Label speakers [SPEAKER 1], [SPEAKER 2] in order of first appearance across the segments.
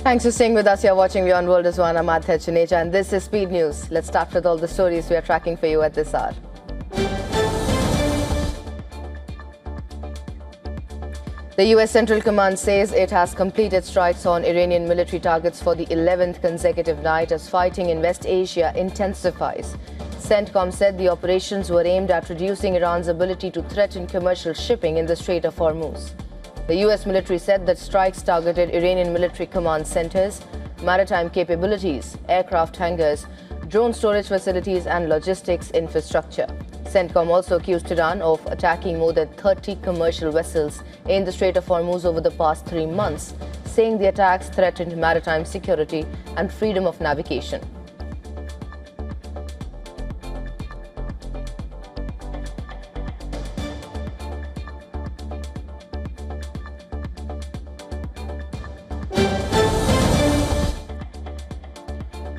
[SPEAKER 1] Thanks for staying with us. You're watching WION The World as one. I'm Aditya Chineja, and this is Speed News. Let's start with all the stories we are tracking for you at this hour. The US Central Command says it has completed strikes on Iranian military targets for the 11th consecutive night as fighting in West Asia intensifies. CENTCOM said the operations were aimed at reducing Iran's ability to threaten commercial shipping in the Strait of Hormuz. The US military said that strikes targeted Iranian military command centers, maritime capabilities, aircraft hangars, drone storage facilities and logistics infrastructure. CENTCOM also accused Iran of attacking more than 30 commercial vessels in the Strait of Hormuz over the past 3 months, saying the attacks threatened maritime security and freedom of navigation.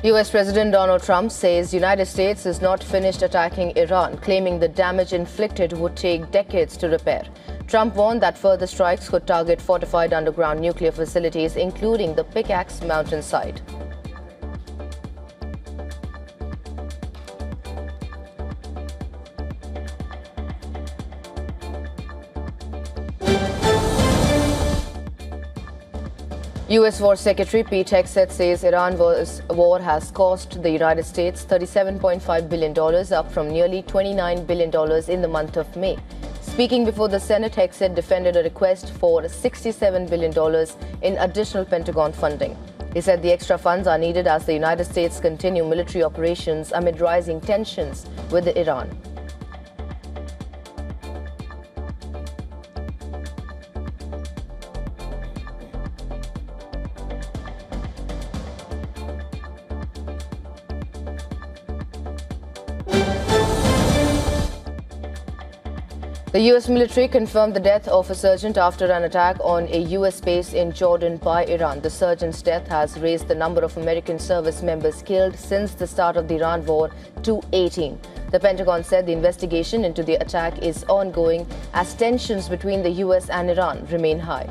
[SPEAKER 1] US President Donald Trump says United States is not finished attacking Iran, claiming the damage inflicted would take decades to repair. Trump warned that further strikes could target fortified underground nuclear facilities, including the Pickaxe Mountain site. US War Secretary Pete Hegseth says Iran war has cost the United States $37.5 billion, up from nearly $29 billion in the month of May. Speaking before the Senate, Hegseth defended a request for $67 billion in additional Pentagon funding. He said the extra funds are needed as the United States continue military operations amid rising tensions with Iran. The US military confirmed the death of a sergeant after an attack on a US base in Jordan by Iran. The sergeant's death has raised the number of American service members killed since the start of the Iran war to 18. The Pentagon said the investigation into the attack is ongoing as tensions between the US and Iran remain high.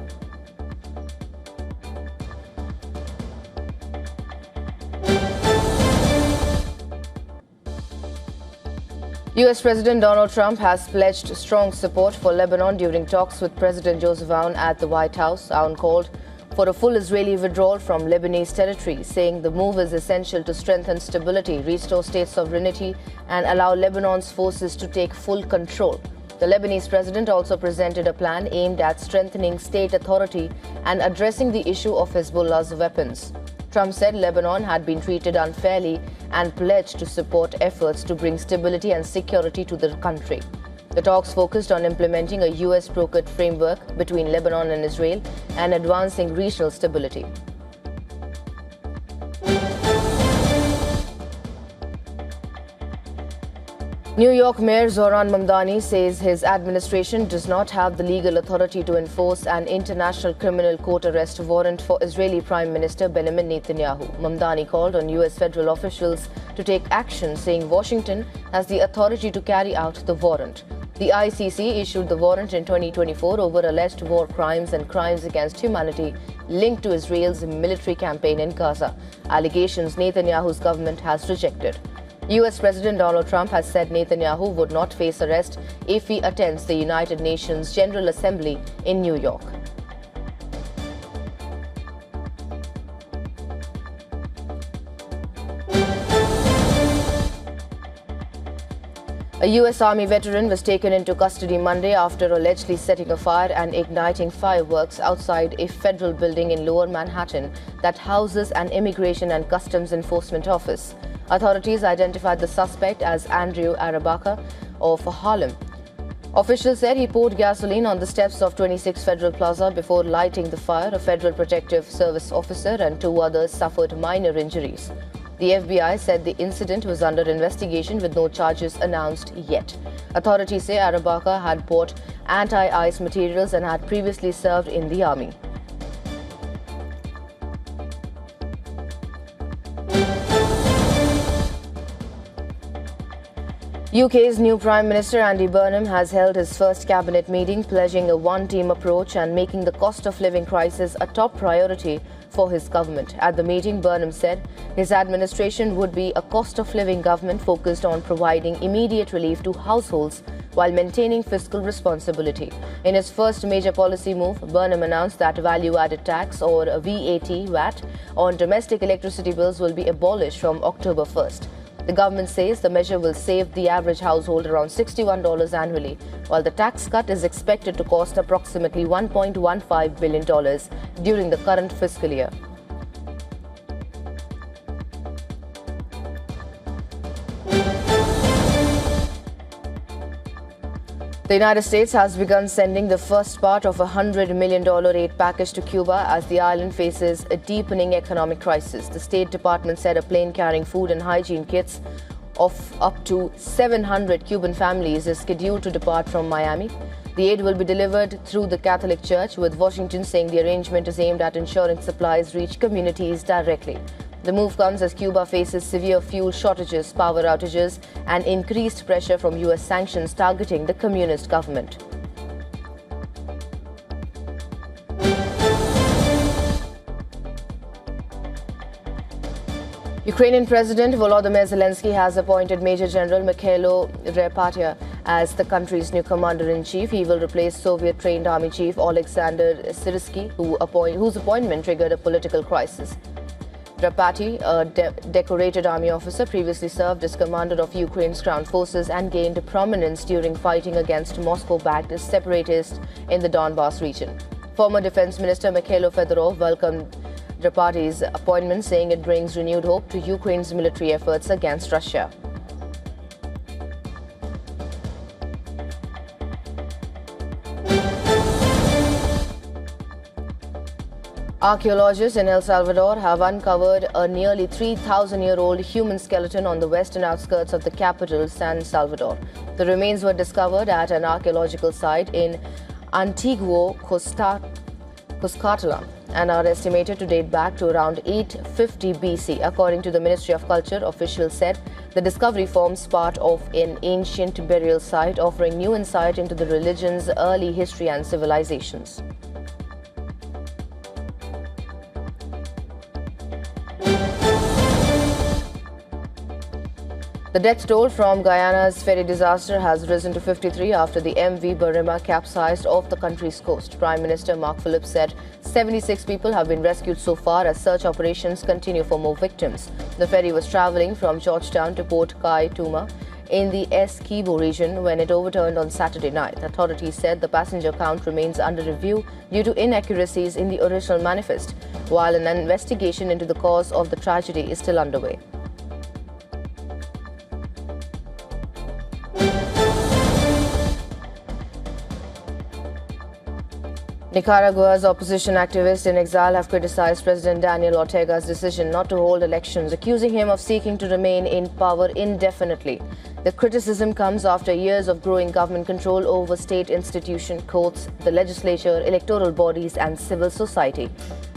[SPEAKER 1] US President Donald Trump has pledged strong support for Lebanon during talks with President Joseph Aoun at the White House. Aoun called for a full Israeli withdrawal from Lebanese territory, saying the move is essential to strengthen stability, restore state sovereignty, and allow Lebanon's forces to take full control. The Lebanese president also presented a plan aimed at strengthening state authority and addressing the issue of Hezbollah's weapons. Trump said Lebanon had been treated unfairly and pledged to support efforts to bring stability and security to the country. The talks focused on implementing a US-brokered framework between Lebanon and Israel and advancing regional stability. New York Mayor Zohran Mamdani says his administration does not have the legal authority to enforce an international criminal court arrest warrant for Israeli Prime Minister Benjamin Netanyahu. Mamdani called on US federal officials to take action, saying Washington has the authority to carry out the warrant. The ICC issued the warrant in 2024 over alleged war crimes and crimes against humanity linked to Israel's military campaign in Gaza, allegations Netanyahu's government has rejected. US President Donald Trump has said Netanyahu would not face arrest if he attends the United Nations General Assembly in New York. A US Army veteran was taken into custody Monday after allegedly setting a fire and igniting fireworks outside a federal building in Lower Manhattan that houses an immigration and customs enforcement office. Authorities identified the suspect as Andrew Arabaka of Harlem. Officials said he poured gasoline on the steps of 26 Federal Plaza before lighting the fire. A Federal Protective Service officer and 2 others suffered minor injuries. The FBI said the incident was under investigation with no charges announced yet. Authorities say Arabaka had bought anti-ice materials and had previously served in the army. UK's new Prime Minister Andy Burnham has held his first cabinet meeting, pledging a one-team approach and making the cost of living crisis a top priority for his government. At the meeting, Burnham said his administration would be a cost of living government focused on providing immediate relief to households while maintaining fiscal responsibility. In his first major policy move, Burnham announced that value-added tax, or VAT, on domestic electricity bills will be abolished from October 1st. The government says the measure will save the average household around $61 annually, while the tax cut is expected to cost approximately $1.15 billion during the current fiscal year. The United States has begun sending the first part of a $100 million aid package to Cuba as the island faces a deepening economic crisis. The State Department said a plane carrying food and hygiene kits of up to 700 Cuban families is scheduled to depart from Miami. The aid will be delivered through the Catholic Church, with Washington saying the arrangement is aimed at ensuring supplies reach communities directly. The move comes as Cuba faces severe fuel shortages, power outages, and increased pressure from U.S. sanctions targeting the communist government. Ukrainian President Volodymyr Zelensky has appointed Major General Mikhailo Repatia as the country's new commander-in-chief. He will replace Soviet-trained Army Chief Alexander Syrsky, whose appointment triggered a political crisis. Rapati, a decorated army officer, previously served as commander of Ukraine's ground forces and gained prominence during fighting against Moscow-backed separatists in the Donbas region. Former Defense Minister Mikhailo Fedorov welcomed Rapati's appointment, saying it brings renewed hope to Ukraine's military efforts against Russia. Archaeologists in El Salvador have uncovered a nearly 3,000-year-old human skeleton on the western outskirts of the capital, San Salvador. The remains were discovered at an archaeological site in Antiguo Cuscatlan and are estimated to date back to around 850 BC. According to the Ministry of Culture, officials said the discovery forms part of an ancient burial site, offering new insight into the religion's early history and civilizations. The death toll from Guyana's ferry disaster has risen to 53 after the MV Barima capsized off the country's coast. Prime Minister Mark Phillips said 76 people have been rescued so far as search operations continue for more victims. The ferry was traveling from Georgetown to Port Kai Tuma in the Essequibo region when it overturned on Saturday night. Authorities said the passenger count remains under review due to inaccuracies in the original manifest, while an investigation into the cause of the tragedy is still underway. Nicaragua's opposition activists in exile have criticized President Daniel Ortega's decision not to hold elections, accusing him of seeking to remain in power indefinitely. The criticism comes after years of growing government control over state institutions, courts, the legislature, electoral bodies, and civil society.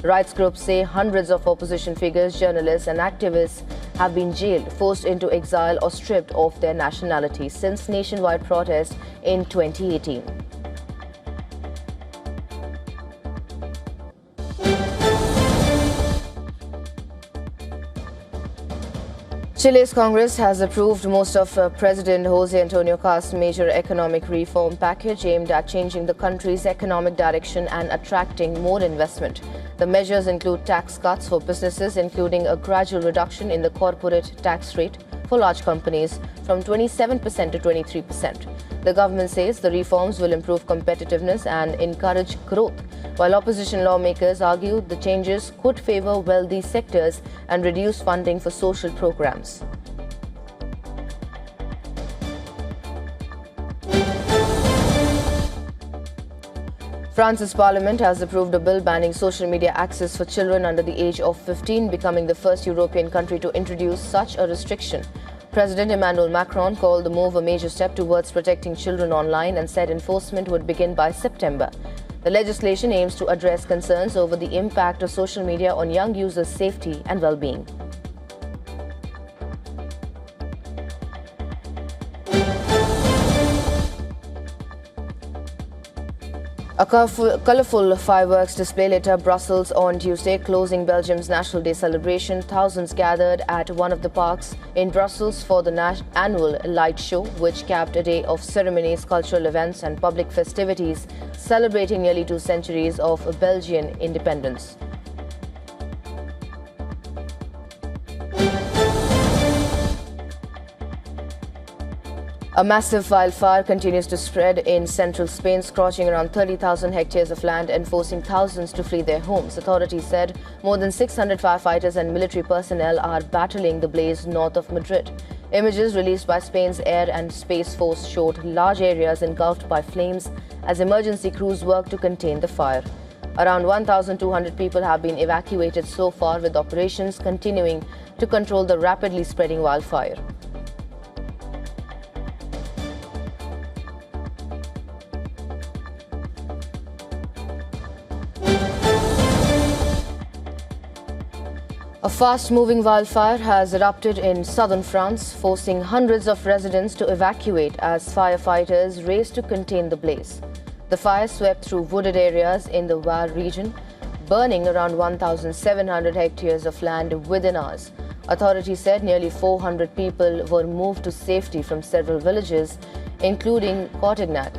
[SPEAKER 1] Rights groups say hundreds of opposition figures, journalists, and activists have been jailed, forced into exile, or stripped of their nationality since nationwide protests in 2018. Chile's Congress has approved most of President Jose Antonio Cast's major economic reform package aimed at changing the country's economic direction and attracting more investment. The measures include tax cuts for businesses, including a gradual reduction in the corporate tax rate for large companies from 27% to 23%. The government says the reforms will improve competitiveness and encourage growth, while opposition lawmakers argue the changes could favor wealthy sectors and reduce funding for social programs. France's parliament has approved a bill banning social media access for children under the age of 15, becoming the first European country to introduce such a restriction. President Emmanuel Macron called the move a major step towards protecting children online and said enforcement would begin by September. The legislation aims to address concerns over the impact of social media on young users' safety and well-being. A colourful fireworks display lit up Brussels on Tuesday, closing Belgium's National Day celebration. Thousands gathered at one of the parks in Brussels for the annual light show, which capped a day of ceremonies, cultural events and public festivities celebrating nearly 2 centuries of Belgian independence. A massive wildfire continues to spread in central Spain, scorching around 30,000 hectares of land and forcing thousands to flee their homes. Authorities said more than 600 firefighters and military personnel are battling the blaze north of Madrid. Images released by Spain's Air and Space Force showed large areas engulfed by flames as emergency crews work to contain the fire. Around 1,200 people have been evacuated so far, with operations continuing to control the rapidly spreading wildfire. A fast-moving wildfire has erupted in southern France, forcing hundreds of residents to evacuate as firefighters race to contain the blaze. The fire swept through wooded areas in the Var region, burning around 1,700 hectares of land within hours. Authorities said nearly 400 people were moved to safety from several villages, including Cortignac,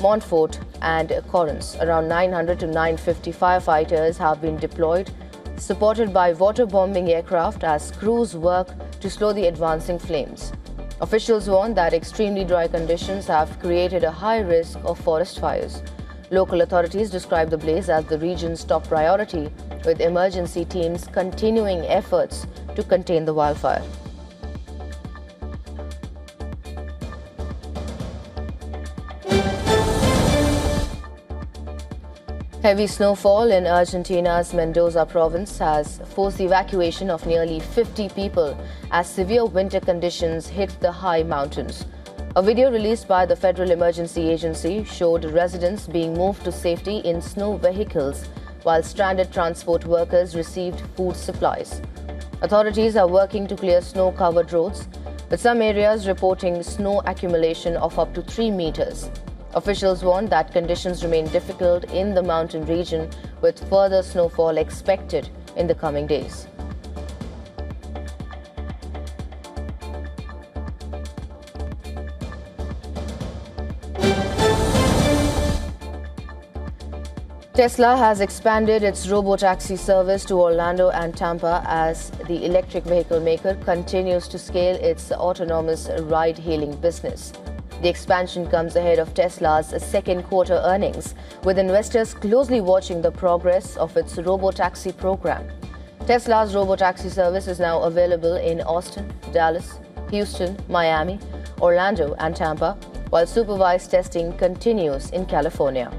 [SPEAKER 1] Montfort and Correns. Around 900 to 950 firefighters have been deployed, supported by water-bombing aircraft as crews work to slow the advancing flames. Officials warn that extremely dry conditions have created a high risk of forest fires. Local authorities describe the blaze as the region's top priority, with emergency teams continuing efforts to contain the wildfire. Heavy snowfall in Argentina's Mendoza province has forced the evacuation of nearly 50 people as severe winter conditions hit the high mountains. A video released by the Federal Emergency Agency showed residents being moved to safety in snow vehicles while stranded transport workers received food supplies. Authorities are working to clear snow-covered roads, with some areas reporting snow accumulation of up to 3 meters. Officials warn that conditions remain difficult in the mountain region, with further snowfall expected in the coming days. Tesla has expanded its robotaxi service to Orlando and Tampa as the electric vehicle maker continues to scale its autonomous ride-hailing business. The expansion comes ahead of Tesla's second quarter earnings, with investors closely watching the progress of its robotaxi program. Tesla's robotaxi service is now available in Austin, Dallas, Houston, Miami, Orlando and Tampa, while supervised testing continues in California.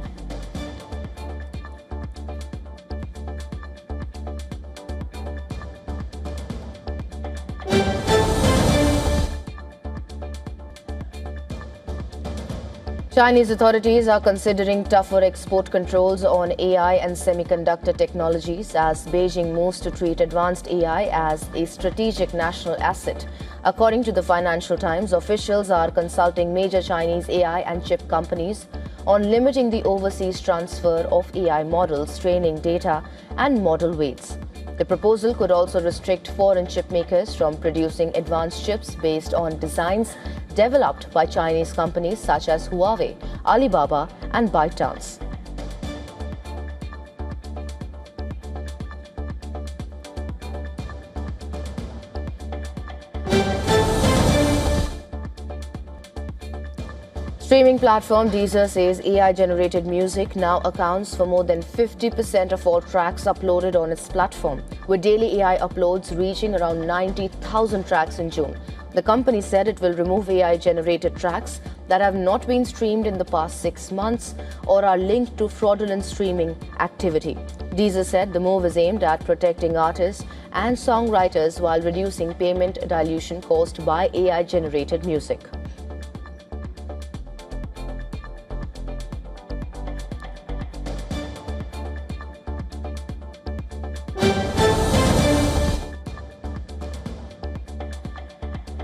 [SPEAKER 1] Chinese authorities are considering tougher export controls on AI and semiconductor technologies as Beijing moves to treat advanced AI as a strategic national asset. According to the Financial Times, officials are consulting major Chinese AI and chip companies on limiting the overseas transfer of AI models, training data, and model weights. The proposal could also restrict foreign chip makers from producing advanced chips based on designs developed by Chinese companies such as Huawei, Alibaba, and ByteDance. Streaming platform Deezer says AI-generated music now accounts for more than 50% of all tracks uploaded on its platform, with daily AI uploads reaching around 90,000 tracks in June. The company said it will remove AI-generated tracks that have not been streamed in the past 6 months or are linked to fraudulent streaming activity. Deezer said the move is aimed at protecting artists and songwriters while reducing payment dilution caused by AI-generated music.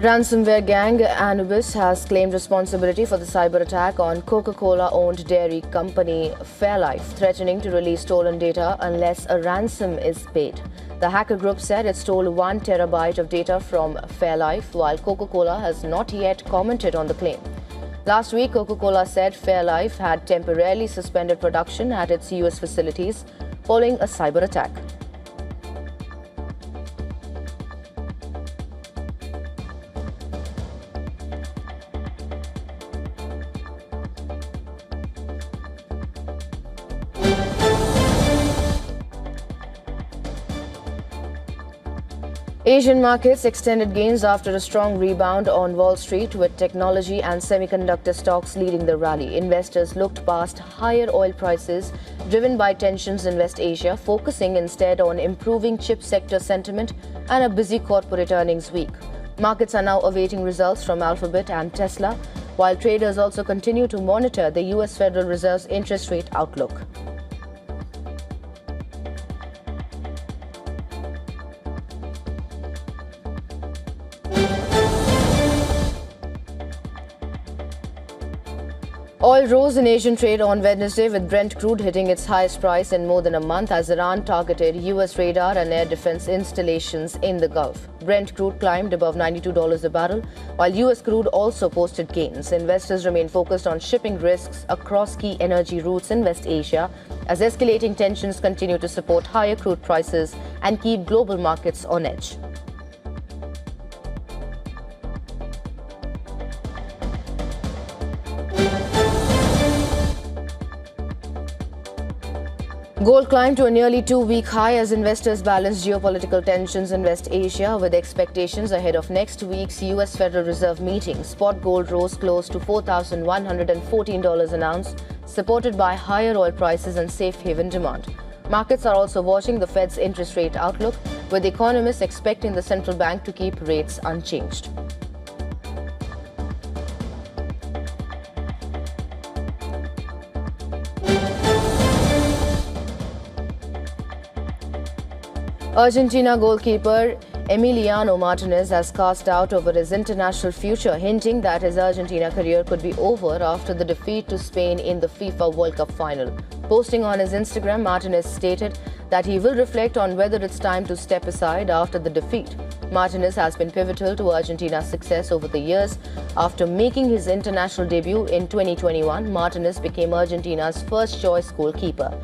[SPEAKER 1] Ransomware gang Anubis has claimed responsibility for the cyber attack on Coca-Cola-owned dairy company Fairlife, threatening to release stolen data unless a ransom is paid. The hacker group said it stole 1 terabyte of data from Fairlife, while Coca-Cola has not yet commented on the claim. Last week, Coca-Cola said Fairlife had temporarily suspended production at its US facilities following a cyber attack. Asian markets extended gains after a strong rebound on Wall Street, with technology and semiconductor stocks leading the rally. Investors looked past higher oil prices driven by tensions in West Asia, focusing instead on improving chip sector sentiment and a busy corporate earnings week. Markets are now awaiting results from Alphabet and Tesla, while traders also continue to monitor the US Federal Reserve's interest rate outlook. Oil rose in Asian trade on Wednesday, with Brent crude hitting its highest price in more than a month as Iran targeted US radar and air defense installations in the Gulf. Brent crude climbed above $92 a barrel, while US crude also posted gains. Investors remain focused on shipping risks across key energy routes in West Asia as escalating tensions continue to support higher crude prices and keep global markets on edge. Gold climbed to a nearly 2-week high as investors balanced geopolitical tensions in West Asia with expectations ahead of next week's US Federal Reserve meeting. Spot gold rose close to $4,114 an ounce, supported by higher oil prices and safe haven demand. Markets are also watching the Fed's interest rate outlook, with economists expecting the central bank to keep rates unchanged. Argentina goalkeeper Emiliano Martinez has cast doubt over his international future, hinting that his Argentina career could be over after the defeat to Spain in the FIFA World Cup final. Posting on his Instagram, Martinez stated that he will reflect on whether it's time to step aside after the defeat. Martinez has been pivotal to Argentina's success over the years. After making his international debut in 2021, Martinez became Argentina's first-choice goalkeeper.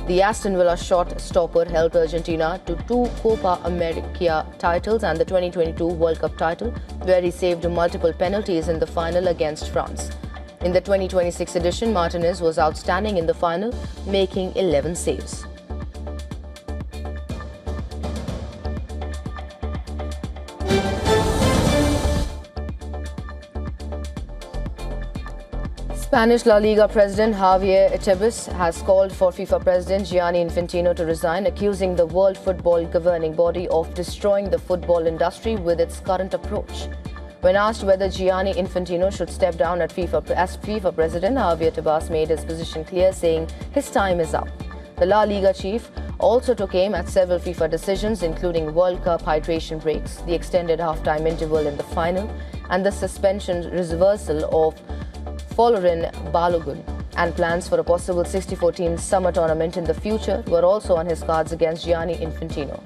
[SPEAKER 1] The Aston Villa shot stopper helped Argentina to 2 Copa America titles and the 2022 World Cup title, where he saved multiple penalties in the final against France. In the 2026 edition, Martinez was outstanding in the final, making 11 saves. Spanish La Liga president Javier Tebas has called for FIFA president Gianni Infantino to resign, accusing the World Football governing body of destroying the football industry with its current approach. When asked whether Gianni Infantino should step down as FIFA president, Javier Tebas made his position clear, saying his time is up. The La Liga chief also took aim at several FIFA decisions, including World Cup hydration breaks, the extended halftime interval in the final, and the suspension reversal of Folarin Balogun, and plans for a possible 64-team summer tournament in the future were also on his cards against Gianni Infantino.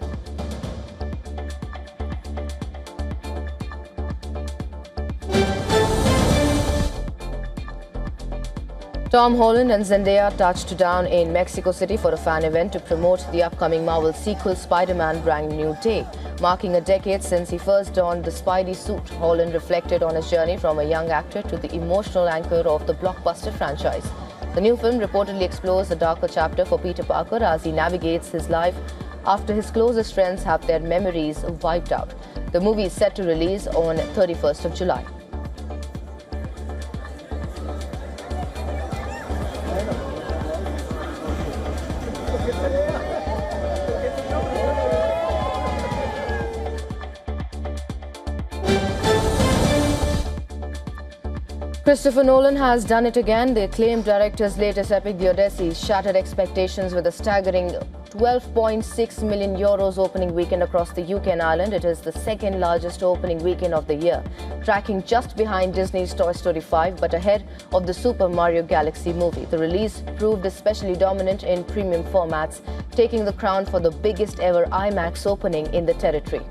[SPEAKER 1] Tom Holland and Zendaya touched down in Mexico City for a fan event to promote the upcoming Marvel sequel Spider-Man Brand New Day. Marking a decade since he first donned the Spidey suit, Holland reflected on his journey from a young actor to the emotional anchor of the blockbuster franchise. The new film reportedly explores a darker chapter for Peter Parker as he navigates his life after his closest friends have their memories wiped out. The movie is set to release on 31st of July. Christopher Nolan has done it again. The acclaimed director's latest epic, The Odyssey, shattered expectations with a staggering 12.6 million euros opening weekend across the UK and Ireland. It is the second largest opening weekend of the year, tracking just behind Disney's Toy Story 5 but ahead of the Super Mario Galaxy movie. The release proved especially dominant in premium formats, taking the crown for the biggest ever IMAX opening in the territory.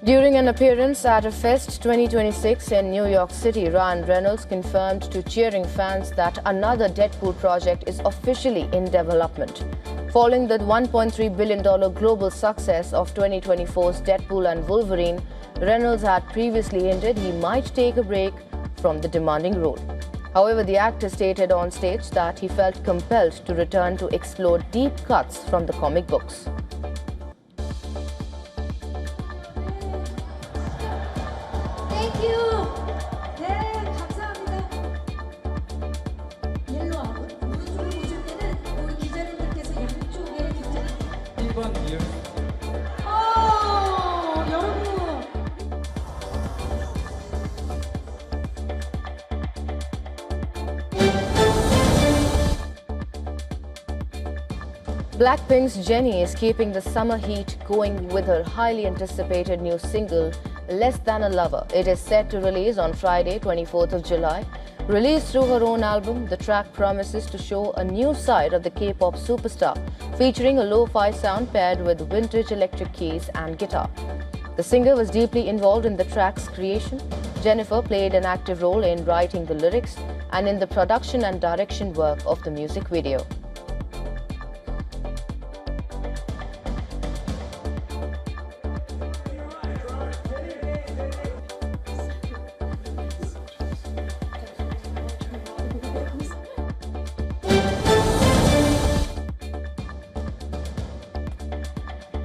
[SPEAKER 1] During an appearance at a Fest 2026 in New York City, Ryan Reynolds confirmed to cheering fans that another Deadpool project is officially in development. Following the $1.3 billion global success of 2024's Deadpool and Wolverine, Reynolds had previously hinted he might take a break from the demanding role. However, the actor stated on stage that he felt compelled to return to explore deep cuts from the comic books.
[SPEAKER 2] Thank you. 네, 감사합니다. 옐로하고 오른쪽을 보실 때는 우리 기자님들께서 양쪽에 굉장히
[SPEAKER 3] 1번 이유.
[SPEAKER 2] 여러분.
[SPEAKER 1] Blackpink's Jennie is keeping the summer heat going with her highly anticipated new single, Less Than a Lover. It is set to release on Friday, 24th of July. Released through her own album, the track promises to show a new side of the K-pop superstar, featuring a lo-fi sound paired with vintage electric keys and guitar. The singer was deeply involved in the track's creation. Jennifer played an active role in writing the lyrics and in the production and direction work of the music video.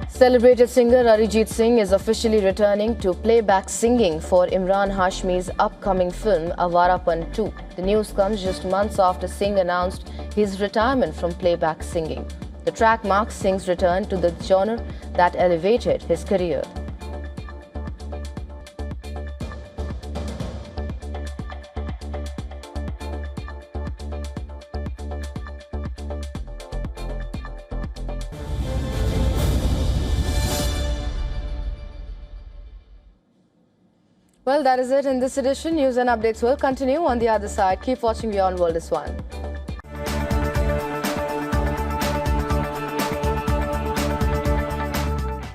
[SPEAKER 1] Celebrated singer Arijit Singh is officially returning to playback singing for Imran Hashmi's upcoming film Avarapan 2. The news comes just months after Singh announced his retirement from playback singing. The track marks Singh's return to the genre that elevated his career. Well, that is it in this edition. News and updates will continue on the other side. Keep watching WION World is One.